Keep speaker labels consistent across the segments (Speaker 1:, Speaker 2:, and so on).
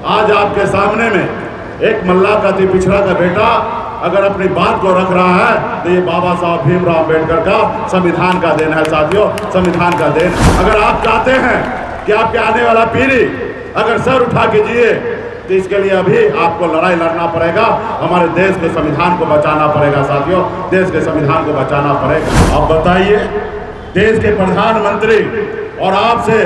Speaker 1: आज आपके सामने में एक मल्ला का अति पिछड़ा का बेटा अगर अपनी बात को रख रहा है तो ये बाबा साहब भीमराव अम्बेडकर का संविधान का देन है साथियों, संविधान का देन। अगर आप चाहते हैं कि आपके आने वाला पीढ़ी अगर सर उठा के जिए तो इसके लिए अभी आपको लड़ाई लड़ना पड़ेगा, हमारे देश के संविधान को बचाना पड़ेगा साथियों, देश के संविधान को बचाना पड़ेगा। अब बताइए, देश के प्रधानमंत्री और आपसे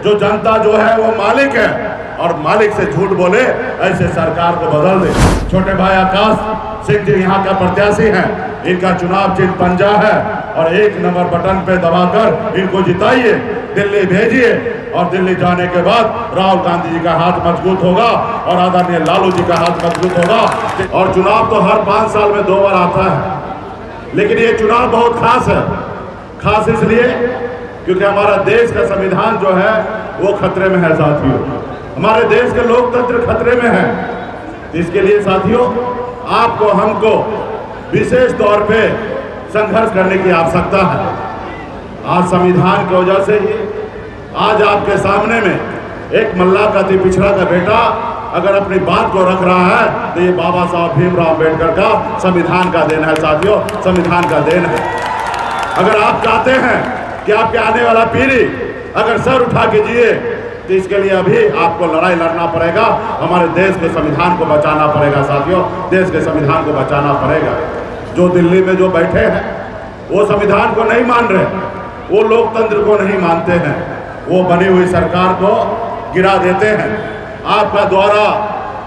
Speaker 1: जो जनता जो है वो मालिक है और मालिक से झूठ बोले, ऐसे सरकार को बदल दे। छोटे भाई आकाश सिंह जी यहाँ का प्रत्याशी हैं, इनका चुनाव चिन्ह पंजा है और 1 नंबर बटन पे दबाकर इनको जिताइए, दिल्ली भेजिए और दिल्ली जाने के बाद राहुल गांधी जी का हाथ मजबूत होगा और आदरणीय लालू जी का हाथ मजबूत होगा। और चुनाव तो हर 5 साल में 2 बार आता है, लेकिन ये चुनाव बहुत खास है। खास इसलिए क्योंकि हमारा देश का संविधान जो है वो खतरे में है साथियों, हमारे देश के लोकतंत्र खतरे में है। इसके लिए साथियों आपको हमको विशेष तौर पे संघर्ष करने की आवश्यकता है। आज संविधान की वजह से ही आज आपके सामने में एक मल्ला का अति पिछड़ा का बेटा अगर अपनी बात को रख रहा है तो ये बाबा साहब भीमराव अम्बेडकर का संविधान का देन है साथियों, संविधान का देन है। अगर आप चाहते हैं कि आपके आने वाला पीढ़ी अगर सर उठा के जिए तो इसके लिए अभी आपको लड़ाई लड़ना पड़ेगा, हमारे देश के संविधान को बचाना पड़ेगा साथियों, देश के संविधान को बचाना पड़ेगा। जो दिल्ली में जो बैठे हैं वो संविधान को नहीं मान रहे, वो लोकतंत्र को नहीं मानते हैं, वो बनी हुई सरकार को गिरा देते हैं। आपका द्वारा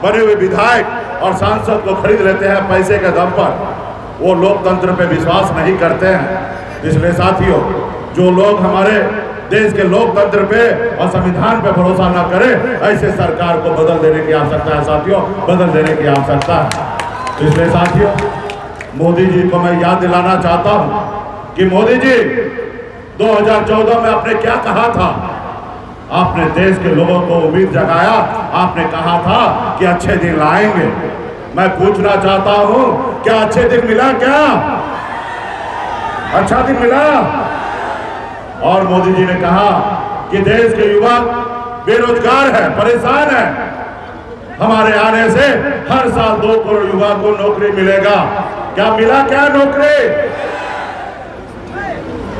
Speaker 1: बने हुए विधायक और सांसद को खरीद लेते हैं पैसे के दम पर, वो लोकतंत्र पे विश्वास नहीं करते हैं। इसलिए साथियों जो लोग हमारे देश के लोकतंत्र पे और संविधान पे भरोसा न करे, ऐसे सरकार को बदल देने की आवश्यकता है साथियों, बदल देने की आवश्यकता है। इसलिए साथियों मोदी जी को मैं याद दिलाना चाहता हूं कि मोदी जी 2014 में आपने क्या कहा था, आपने देश के लोगों को उम्मीद जगाया, आपने कहा था कि अच्छे दिन लाएंगे। मैं पूछना चाहता हूं क्या अच्छे दिन मिला, क्या अच्छा दिन मिला? और मोदी जी ने कहा कि देश के युवा बेरोजगार है, परेशान है, हमारे आने से हर साल 2 करोड़ युवा को नौकरी मिलेगा। क्या मिला, क्या नौकरी?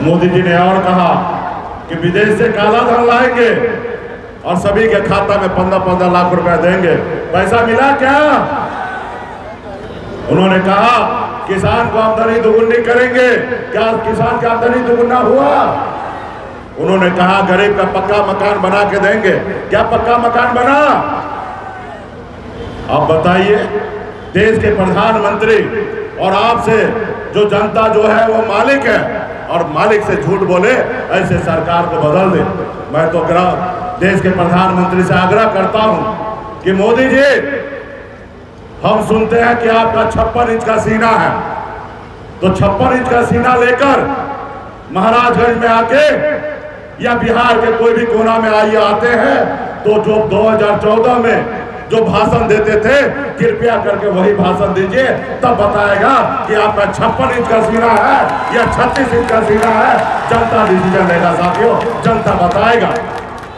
Speaker 1: मोदी जी ने और कहा कि विदेश से काला धन लाएंगे और सभी के खाता में 15-15 लाख रुपए देंगे। पैसा मिला क्या? उन्होंने कहा किसान को आमदनी दोगुनी करेंगे, क्या किसान की आमदनी दोगुना हुआ? उन्होंने कहा गरीब का पक्का मकान बना के देंगे, क्या पक्का मकान बना? अब बताइए, देश के प्रधानमंत्री और आपसे जो जनता जो है वो मालिक है और मालिक से झूठ बोले, ऐसे सरकार को बदल दे। मैं तो देश के प्रधानमंत्री से आग्रह करता हूं कि मोदी जी, हम सुनते हैं कि आपका 56 इंच का सीना है, तो 56 इंच का सीना लेकर महाराजगंज में आके या बिहार के कोई भी कोना में आइए आते हैं तो जो 2014 में जो भाषण देते थे कृपया करके वही भाषण दीजिए, तब बताएगा कि आपका 56 इंच का सीना है या 36 इंच का सीना है। जनता डिसीजन लेगा साथियों, जनता बताएगा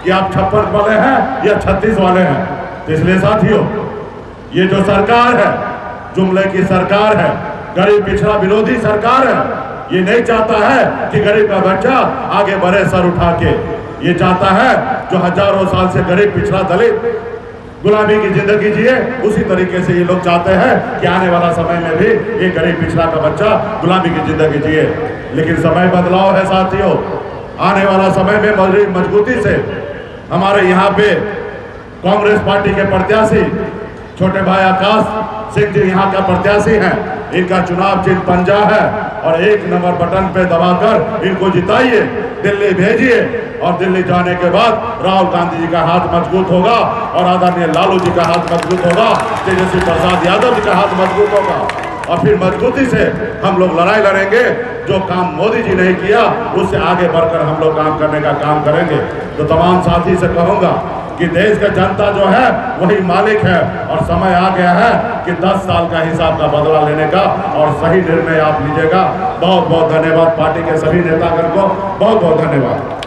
Speaker 1: कि आप 56 वाले हैं या 36 वाले हैं। तो इसलिए साथियों ये जो सरकार है जुमले की सरकार है, गरीब पिछड़ा विरोधी सरकार है, ये नहीं चाहता है कि गरीब का बच्चा आगे बढ़े सर उठा के। ये चाहता है जो हजारों साल से गरीब पिछड़ा दलित गुलामी की जिंदगी जिए, उसी तरीके से ये लोग चाहते हैं कि आने वाला समय में भी ये गरीब पिछड़ा का बच्चा गुलामी की जिंदगी जिए। लेकिन समय बदलाव है साथियों, आने वाला समय में मजबूती से हमारे यहाँ पे कांग्रेस पार्टी के प्रत्याशी छोटे भाई आकाश सिंह जी यहाँ का प्रत्याशी हैं, इनका चुनाव चिन्ह पंजा है और 1 नंबर बटन पे दबाकर इनको जिताइए, दिल्ली भेजिए और दिल्ली जाने के बाद राहुल गांधी जी का हाथ मजबूत होगा और आदरणीय लालू जी का हाथ मजबूत होगा, तेजस्वी प्रसाद यादव जी का हाथ मजबूत होगा और फिर मजबूती से हम लोग लड़ाई लड़ेंगे। जो काम मोदी जी नहीं किया उससे आगे बढ़कर हम लोग काम करने का काम करेंगे। तो तमाम साथी से कहूँगा कि देश का जनता जो है वही मालिक है और समय आ गया है कि 10 साल का हिसाब का बदला लेने का और सही निर्णय आप लीजिएगा। बहुत बहुत धन्यवाद, पार्टी के सभी नेतागण को बहुत बहुत धन्यवाद।